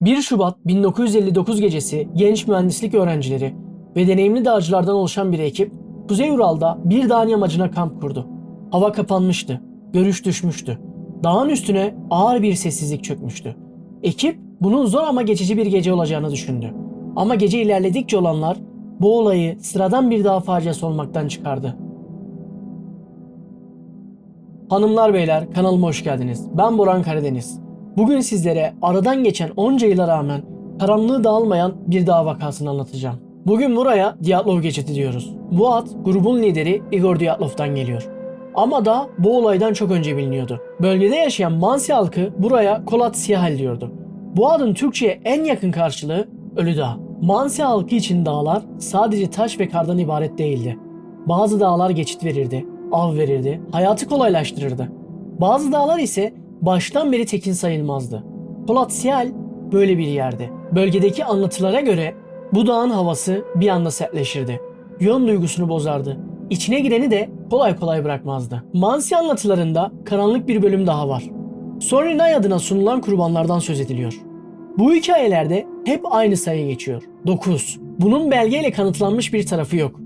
1 Şubat 1959 gecesi genç mühendislik öğrencileri ve deneyimli dağcılardan oluşan bir ekip Kuzey Ural'da bir dağın yamacına kamp kurdu. Hava kapanmıştı, görüş düşmüştü. Dağın üstüne ağır bir sessizlik çökmüştü. Ekip bunun zor ama geçici bir gece olacağını düşündü. Ama gece ilerledikçe olanlar bu olayı sıradan bir dağ faciası olmaktan çıkardı. Hanımlar beyler, kanalıma hoş geldiniz. Ben Boran Karadeniz. Bugün sizlere aradan geçen onca yıla rağmen karanlığı dağılmayan bir dağ vakasını anlatacağım. Bugün buraya Dyatlov geçidi diyoruz. Bu ad grubun lideri Igor Dyatlov'dan geliyor. Ama da bu olaydan çok önce biliniyordu. Bölgede yaşayan Mansi halkı buraya Kolat Siyahel diyordu. Bu adın Türkçe'ye en yakın karşılığı Ölü Dağ. Mansi halkı için dağlar sadece taş ve kardan ibaret değildi. Bazı dağlar geçit verirdi, av verirdi, hayatı kolaylaştırırdı. Bazı dağlar ise baştan beri tekin sayılmazdı. Polatsyal böyle bir yerdi. Bölgedeki anlatılara göre bu dağın havası bir anda sertleşirdi. Yön duygusunu bozardı. İçine gireni de kolay kolay bırakmazdı. Mansi anlatılarında karanlık bir bölüm daha var. Sorinay adına sunulan kurbanlardan söz ediliyor. Bu hikayelerde hep aynı sayı geçiyor. 9. Bunun belgeyle kanıtlanmış bir tarafı yok.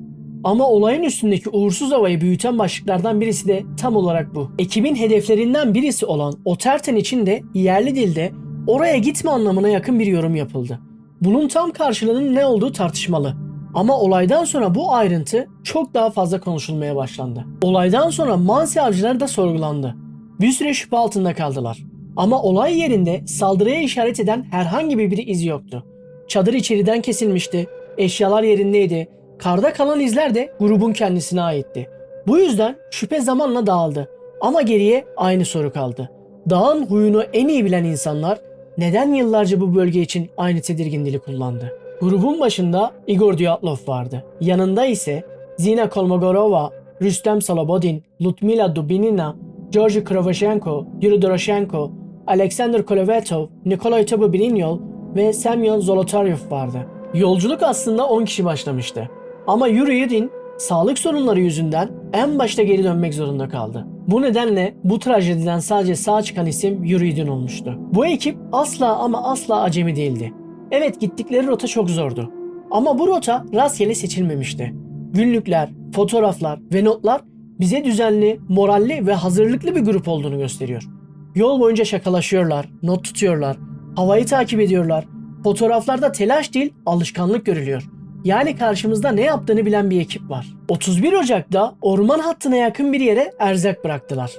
Ama olayın üstündeki uğursuz havayı büyüten başlıklardan birisi de tam olarak bu. Ekibin hedeflerinden birisi olan Oterten için de yerli dilde oraya gitme anlamına yakın bir yorum yapıldı. Bunun tam karşılığının ne olduğu tartışmalı. Ama olaydan sonra bu ayrıntı çok daha fazla konuşulmaya başlandı. Olaydan sonra Mansi avcıları da sorgulandı. Bir süre şüphe altında kaldılar. Ama olay yerinde saldırıya işaret eden herhangi bir iz yoktu. Çadır içeriden kesilmişti, eşyalar yerindeydi. Karda kalan izler de grubun kendisine aitti. Bu yüzden şüphe zamanla dağıldı. Ama geriye aynı soru kaldı. Dağın huyunu en iyi bilen insanlar neden yıllarca bu bölge için aynı tedirgin dili kullandı? Grubun başında Igor Dyatlov vardı. Yanında ise Zina Kolmogorova, Rüstem Salobodin, Ludmila Dubinina, Georgi Krovoshenko, Yuri Doroshenko, Alexander Kolovetov, Nikolay Tobobrinyol ve Semyon Zolotaryov vardı. Yolculuk aslında 10 kişi başlamıştı. Ama Yuri Yudin sağlık sorunları yüzünden en başta geri dönmek zorunda kaldı. Bu nedenle bu trajediden sadece sağ çıkan isim Yuri Yudin olmuştu. Bu ekip asla ama asla acemi değildi. Evet, gittikleri rota çok zordu. Ama bu rota rastgele seçilmemişti. Günlükler, fotoğraflar ve notlar bize düzenli, moralli ve hazırlıklı bir grup olduğunu gösteriyor. Yol boyunca şakalaşıyorlar, not tutuyorlar, havayı takip ediyorlar. Fotoğraflarda telaş değil, alışkanlık görülüyor. Yani karşımızda ne yaptığını bilen bir ekip var. 31 Ocak'ta orman hattına yakın bir yere erzak bıraktılar.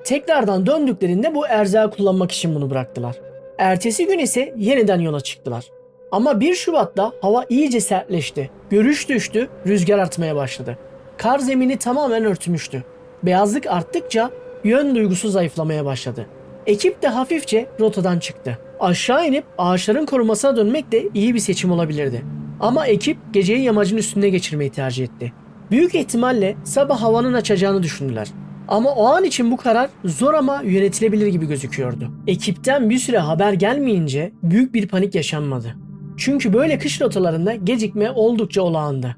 Tekrardan döndüklerinde bu erzağı kullanmak için bunu bıraktılar. Ertesi gün ise yeniden yola çıktılar. Ama 1 Şubat'ta hava iyice sertleşti. Görüş düştü, rüzgar artmaya başladı. Kar zemini tamamen örtmüştü. Beyazlık arttıkça yön duygusu zayıflamaya başladı. Ekip de hafifçe rotadan çıktı. Aşağı inip ağaçların korumasına dönmek de iyi bir seçim olabilirdi. Ama ekip geceyi yamacın üstünde geçirmeyi tercih etti. Büyük ihtimalle sabah havanın açacağını düşündüler. Ama o an için bu karar zor ama yönetilebilir gibi gözüküyordu. Ekipten bir süre haber gelmeyince büyük bir panik yaşanmadı. Çünkü böyle kış rotalarında gecikme oldukça olağandı.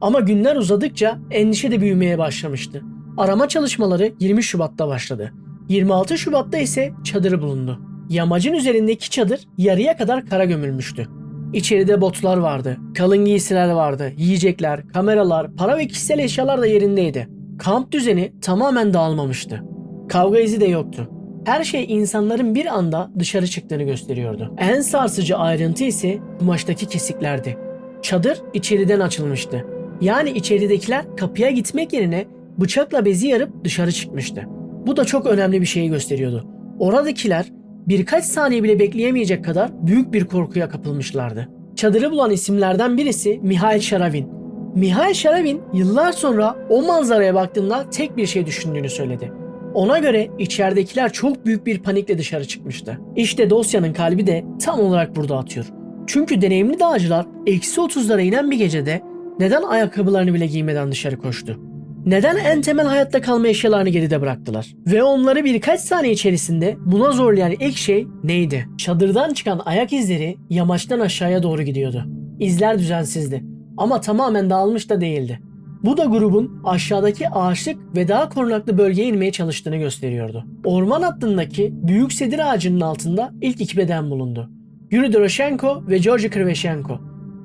Ama günler uzadıkça endişe de büyümeye başlamıştı. Arama çalışmaları 20 Şubat'ta başladı. 26 Şubat'ta ise çadırı bulundu. Yamacın üzerindeki çadır yarıya kadar kara gömülmüştü. İçeride botlar vardı, kalın giysiler vardı, yiyecekler, kameralar, para ve kişisel eşyalar da yerindeydi. Kamp düzeni tamamen dağılmamıştı. Kavga izi de yoktu. Her şey insanların bir anda dışarı çıktığını gösteriyordu. En sarsıcı ayrıntı ise kumaştaki kesiklerdi. Çadır içeriden açılmıştı. Yani içeridekiler kapıya gitmek yerine bıçakla bezi yarıp dışarı çıkmıştı. Bu da çok önemli bir şeyi gösteriyordu. Oradakiler birkaç saniye bile bekleyemeyecek kadar büyük bir korkuya kapılmışlardı. Çadırı bulan isimlerden birisi Mihail Sharavin. Mihail Sharavin yıllar sonra o manzaraya baktığında tek bir şey düşündüğünü söyledi. Ona göre içeridekiler çok büyük bir panikle dışarı çıkmıştı. İşte dosyanın kalbi de tam olarak burada atıyor. Çünkü deneyimli dağcılar -30'lara inen bir gecede neden ayakkabılarını bile giymeden dışarı koştu? Neden en temel hayatta kalma eşyalarını geride bıraktılar? Ve onları birkaç saniye içerisinde buna zorlayan ilk şey neydi? Çadırdan çıkan ayak izleri yamaçtan aşağıya doğru gidiyordu. İzler düzensizdi ama tamamen dağılmış da değildi. Bu da grubun aşağıdaki ağaçlık ve daha korunaklı bölgeye inmeye çalıştığını gösteriyordu. Orman hattındaki büyük sedir ağacının altında ilk iki beden bulundu. Yuri Doroshenko ve Georgi Krivoshenko.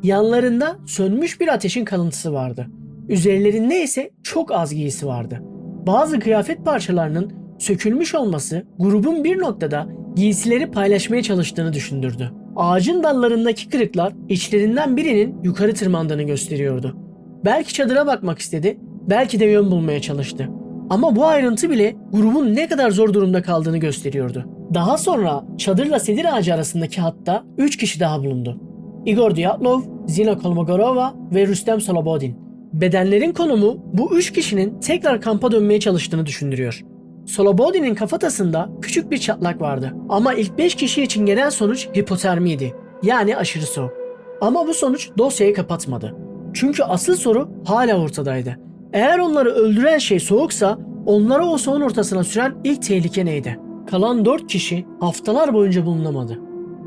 Yanlarında sönmüş bir ateşin kalıntısı vardı. Üzerlerinde ise çok az giysi vardı. Bazı kıyafet parçalarının sökülmüş olması grubun bir noktada giysileri paylaşmaya çalıştığını düşündürdü. Ağacın dallarındaki kırıklar içlerinden birinin yukarı tırmandığını gösteriyordu. Belki çadıra bakmak istedi, belki de yön bulmaya çalıştı. Ama bu ayrıntı bile grubun ne kadar zor durumda kaldığını gösteriyordu. Daha sonra çadırla sedir ağacı arasındaki hatta 3 kişi daha bulundu. Igor Dyatlov, Zina Kolmogorova ve Rustem Slobodin. Bedenlerin konumu bu 3 kişinin tekrar kampa dönmeye çalıştığını düşündürüyor. Slobodin'in kafatasında küçük bir çatlak vardı. Ama ilk 5 kişi için gelen sonuç hipotermiydi. Yani aşırı soğuk. Ama bu sonuç dosyayı kapatmadı. Çünkü asıl soru hala ortadaydı. Eğer onları öldüren şey soğuksa onları o soğun ortasına süren ilk tehlike neydi? Kalan 4 kişi haftalar boyunca bulunamadı.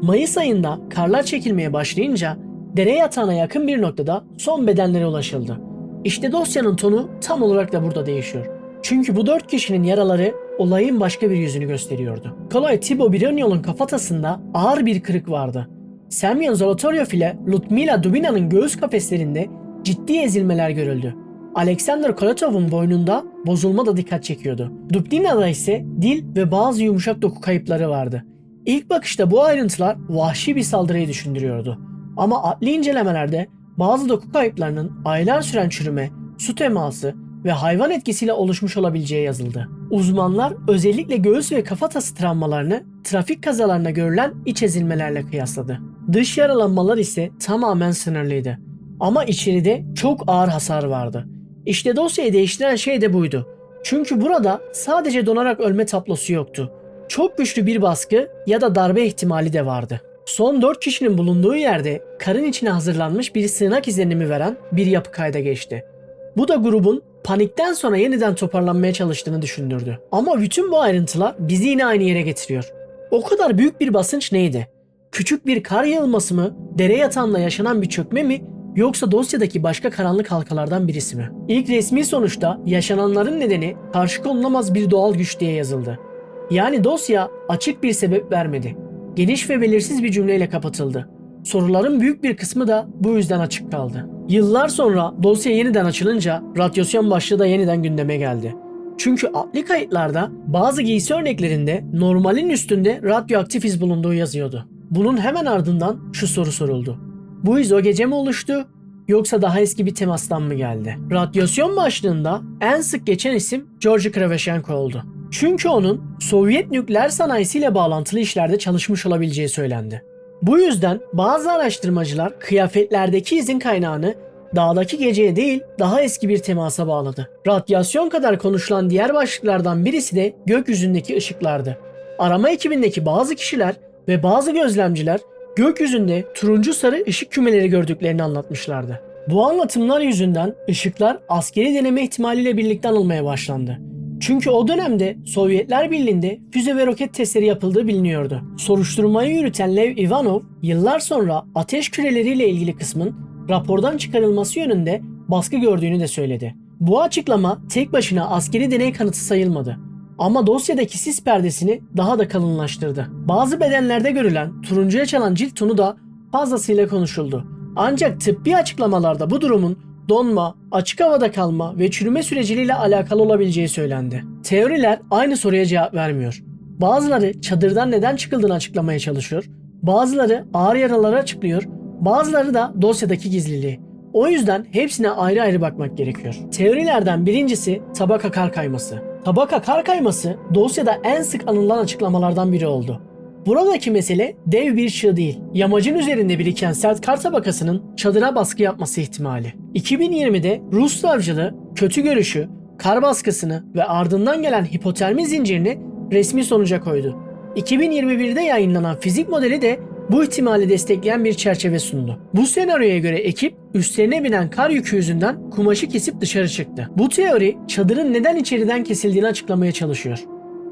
Mayıs ayında karlar çekilmeye başlayınca dere yatağına yakın bir noktada son bedenlere ulaşıldı. İşte dosyanın tonu tam olarak da burada değişiyor. Çünkü bu 4 kişinin yaraları olayın başka bir yüzünü gösteriyordu. Kolay Thibaut Bironyol'un kafatasında ağır bir kırık vardı. Semyon Zolotaryov ile Ludmila Dubina'nın göğüs kafeslerinde ciddi ezilmeler görüldü. Alexander Kolatov'un boynunda bozulma da dikkat çekiyordu. Dubina'da ise dil ve bazı yumuşak doku kayıpları vardı. İlk bakışta bu ayrıntılar vahşi bir saldırıyı düşündürüyordu. Ama adli incelemelerde bazı doku kayıplarının aylar süren çürüme, su teması ve hayvan etkisiyle oluşmuş olabileceği yazıldı. Uzmanlar özellikle göğüs ve kafatası travmalarını trafik kazalarına görülen iç ezilmelerle kıyasladı. Dış yaralanmalar ise tamamen sınırlıydı. Ama içeride çok ağır hasar vardı. İşte dosyayı değiştiren şey de buydu. Çünkü burada sadece donarak ölme tablosu yoktu. Çok güçlü bir baskı ya da darbe ihtimali de vardı. Son 4 kişinin bulunduğu yerde karın içine hazırlanmış bir sığınak izlenimi veren bir yapı kayda geçti. Bu da grubun panikten sonra yeniden toparlanmaya çalıştığını düşündürdü. Ama bütün bu ayrıntılar bizi yine aynı yere getiriyor. O kadar büyük bir basınç neydi? Küçük bir kar yağılması mı, dere yatağında yaşanan bir çökme mi, yoksa dosyadaki başka karanlık halkalardan birisi mi? İlk resmi sonuçta yaşananların nedeni karşı konulamaz bir doğal güç diye yazıldı. Yani dosya açık bir sebep vermedi. Geniş ve belirsiz bir cümleyle kapatıldı. Soruların büyük bir kısmı da bu yüzden açık kaldı. Yıllar sonra dosya yeniden açılınca radyasyon başlığı da yeniden gündeme geldi. Çünkü adli kayıtlarda bazı giysi örneklerinde normalin üstünde radyoaktif iz bulunduğu yazıyordu. Bunun hemen ardından şu soru soruldu. Bu iz o gece mi oluştu yoksa daha eski bir temastan mı geldi? Radyasyon başlığında en sık geçen isim Georgi Krivoshenko oldu. Çünkü onun Sovyet nükleer sanayisiyle bağlantılı işlerde çalışmış olabileceği söylendi. Bu yüzden bazı araştırmacılar kıyafetlerdeki izin kaynağını dağdaki geceye değil daha eski bir temasa bağladı. Radyasyon kadar konuşulan diğer başlıklardan birisi de gökyüzündeki ışıklardı. Arama ekibindeki bazı kişiler ve bazı gözlemciler gökyüzünde turuncu sarı ışık kümeleri gördüklerini anlatmışlardı. Bu anlatımlar yüzünden ışıklar askeri deneme ihtimaliyle birlikte anılmaya başlandı. Çünkü o dönemde Sovyetler Birliği'nde füze ve roket testleri yapıldığı biliniyordu. Soruşturmayı yürüten Lev Ivanov, yıllar sonra ateş küreleriyle ilgili kısmın rapordan çıkarılması yönünde baskı gördüğünü de söyledi. Bu açıklama tek başına askeri deney kanıtı sayılmadı. Ama dosyadaki sis perdesini daha da kalınlaştırdı. Bazı bedenlerde görülen turuncuya çalan cilt tonu da fazlasıyla konuşuldu. Ancak tıbbi açıklamalarda bu durumun donma, açık havada kalma ve çürüme süreciyle alakalı olabileceği söylendi. Teoriler aynı soruya cevap vermiyor. Bazıları çadırdan neden çıkıldığını açıklamaya çalışıyor, bazıları ağır yaraları açıklıyor, bazıları da dosyadaki gizliliği. O yüzden hepsine ayrı ayrı bakmak gerekiyor. Teorilerden birincisi tabaka kar kayması. Tabaka kar kayması dosyada en sık anılan açıklamalardan biri oldu. Buradaki mesele dev bir çığ değil, yamacın üzerinde biriken sert kar tabakasının çadıra baskı yapması ihtimali. 2020'de Rus savcılığı kötü görüşü, kar baskısını ve ardından gelen hipotermi zincirini resmi sonuca koydu. 2021'de yayınlanan fizik modeli de bu ihtimali destekleyen bir çerçeve sundu. Bu senaryoya göre ekip üstlerine binen kar yükü yüzünden kumaşı kesip dışarı çıktı. Bu teori çadırın neden içeriden kesildiğini açıklamaya çalışıyor.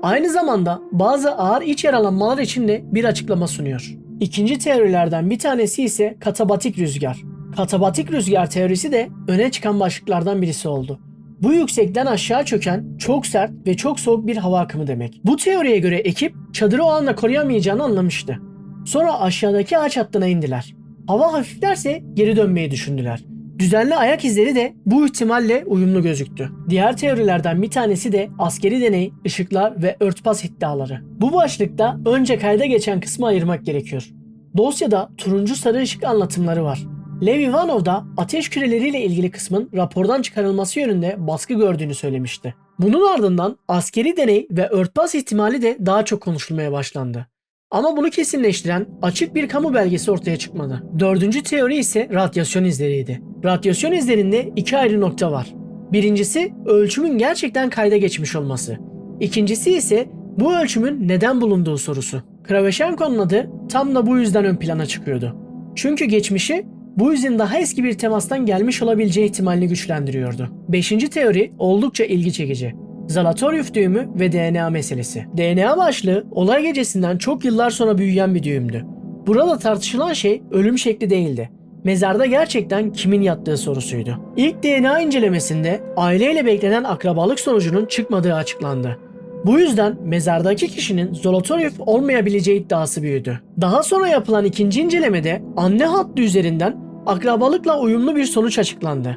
Aynı zamanda bazı ağır iç yaralanmalar için de bir açıklama sunuyor. İkinci teorilerden bir tanesi ise katabatik rüzgar. Katabatik rüzgar teorisi de öne çıkan başlıklardan birisi oldu. Bu yüksekten aşağı çöken çok sert ve çok soğuk bir hava akımı demek. Bu teoriye göre ekip çadırı o anda koruyamayacağını anlamıştı. Sonra aşağıdaki ağaç hattına indiler. Hava hafiflerse geri dönmeyi düşündüler. Düzenli ayak izleri de bu ihtimalle uyumlu gözüktü. Diğer teorilerden bir tanesi de askeri deney, ışıklar ve örtbas iddiaları. Bu başlıkta önce kayda geçen kısmı ayırmak gerekiyor. Dosyada turuncu sarı ışık anlatımları var. Lev Ivanov da ateş küreleriyle ilgili kısmın rapordan çıkarılması yönünde baskı gördüğünü söylemişti. Bunun ardından askeri deney ve örtbas ihtimali de daha çok konuşulmaya başlandı. Ama bunu kesinleştiren açık bir kamu belgesi ortaya çıkmadı. Dördüncü teori ise radyasyon izleriydi. Radyasyon izlerinde iki ayrı nokta var. Birincisi ölçümün gerçekten kayda geçmiş olması. İkincisi ise bu ölçümün neden bulunduğu sorusu. Kravchenko'nun adı tam da bu yüzden ön plana çıkıyordu. Çünkü geçmişi bu izin daha eski bir temastan gelmiş olabileceği ihtimalini güçlendiriyordu. Beşinci teori oldukça ilgi çekici. Zalatoryuf düğümü ve DNA meselesi. DNA başlığı olay gecesinden çok yıllar sonra büyüyen bir düğümdü. Burada tartışılan şey ölüm şekli değildi. Mezarda gerçekten kimin yattığı sorusuydu. İlk DNA incelemesinde aileyle beklenen akrabalık sonucunun çıkmadığı açıklandı. Bu yüzden mezardaki kişinin Zolotoryov olmayabileceği iddiası büyüdü. Daha sonra yapılan ikinci incelemede anne hattı üzerinden akrabalıkla uyumlu bir sonuç açıklandı.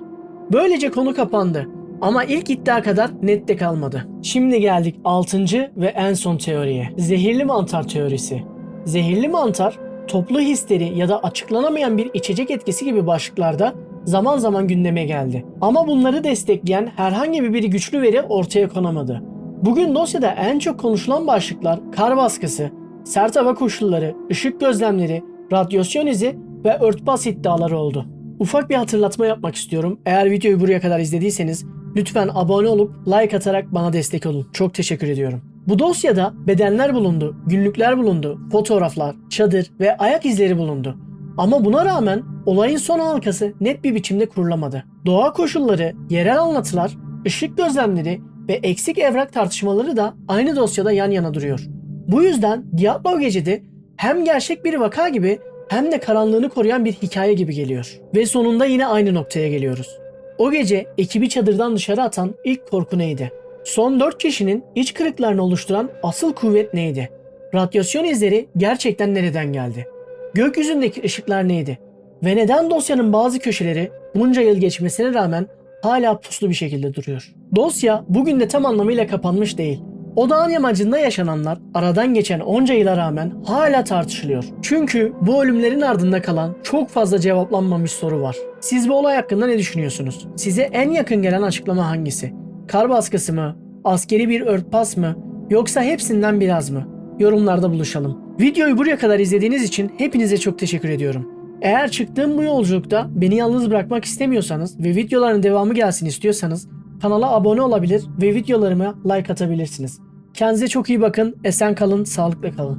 Böylece konu kapandı. Ama ilk iddia kadar net de kalmadı. Şimdi geldik 6. ve en son teoriye. Zehirli mantar teorisi. Zehirli mantar, toplu histeri ya da açıklanamayan bir içecek etkisi gibi başlıklarda zaman zaman gündeme geldi. Ama bunları destekleyen herhangi bir güçlü veri ortaya konamadı. Bugün dosyada en çok konuşulan başlıklar kar baskısı, sert hava koşulları, ışık gözlemleri, radyasyon izi ve örtbas iddiaları oldu. Ufak bir hatırlatma yapmak istiyorum. Eğer videoyu buraya kadar izlediyseniz lütfen abone olup like atarak bana destek olun. Çok teşekkür ediyorum. Bu dosyada bedenler bulundu, günlükler bulundu, fotoğraflar, çadır ve ayak izleri bulundu. Ama buna rağmen olayın son halkası net bir biçimde kurulamadı. Doğa koşulları, yerel anlatılar, ışık gözlemleri ve eksik evrak tartışmaları da aynı dosyada yan yana duruyor. Bu yüzden Dyatlov Gecesi hem gerçek bir vaka gibi hem de karanlığını koruyan bir hikaye gibi geliyor. Ve sonunda yine aynı noktaya geliyoruz. O gece ekibi çadırdan dışarı atan ilk korku neydi? Son 4 kişinin iç kırıklarını oluşturan asıl kuvvet neydi? Radyasyon izleri gerçekten nereden geldi? Gökyüzündeki ışıklar neydi? Ve neden dosyanın bazı köşeleri bunca yıl geçmesine rağmen hala puslu bir şekilde duruyor? Dosya bugün de tam anlamıyla kapanmış değil. O dağın yamacında yaşananlar aradan geçen onca yıla rağmen hala tartışılıyor. Çünkü bu ölümlerin ardında kalan çok fazla cevaplanmamış soru var. Siz bu olay hakkında ne düşünüyorsunuz? Size en yakın gelen açıklama hangisi? Kar baskısı mı? Askeri bir örtbas mı? Yoksa hepsinden biraz mı? Yorumlarda buluşalım. Videoyu buraya kadar izlediğiniz için hepinize çok teşekkür ediyorum. Eğer çıktığım bu yolculukta beni yalnız bırakmak istemiyorsanız ve videoların devamı gelsin istiyorsanız kanala abone olabilir ve videolarıma like atabilirsiniz. Kendinize çok iyi bakın, esen kalın, sağlıklı kalın.